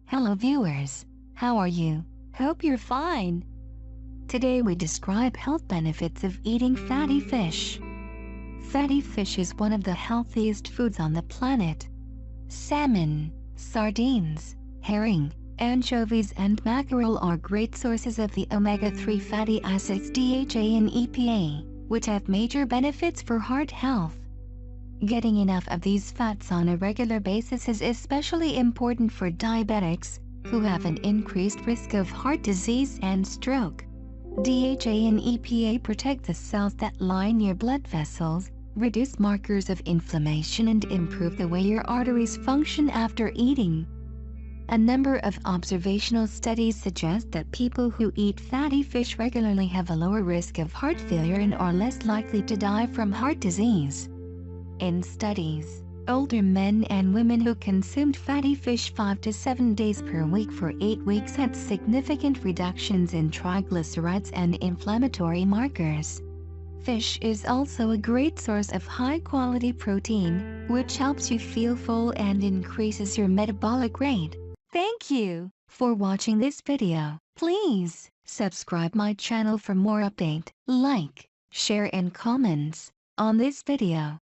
Hello viewers, how are you? Hope you're fine. Today we describe health benefits of eating fatty fish. Fatty fish is one of the healthiest foods on the planet. Salmon, sardines, herring, anchovies and mackerel are great sources of the omega-3 fatty acids DHA and EPA, which have major benefits for heart health. Getting enough of these fats on a regular basis is especially important for diabetics, who have an increased risk of heart disease and stroke. DHA and EPA protect the cells that line your blood vessels, reduce markers of inflammation and improve the way your arteries function after eating. A number of observational studies suggest that people who eat fatty fish regularly have a lower risk of heart failure and are less likely to die from heart disease. In studies, older men and women who consumed fatty fish 5 to 7 days per week for 8 weeks had significant reductions in triglycerides and inflammatory markers. Fish is also a great source of high-quality protein, which helps you feel full and increases your metabolic rate. Thank you for watching this video. Please subscribe my channel for more update, like, share and comments on this video.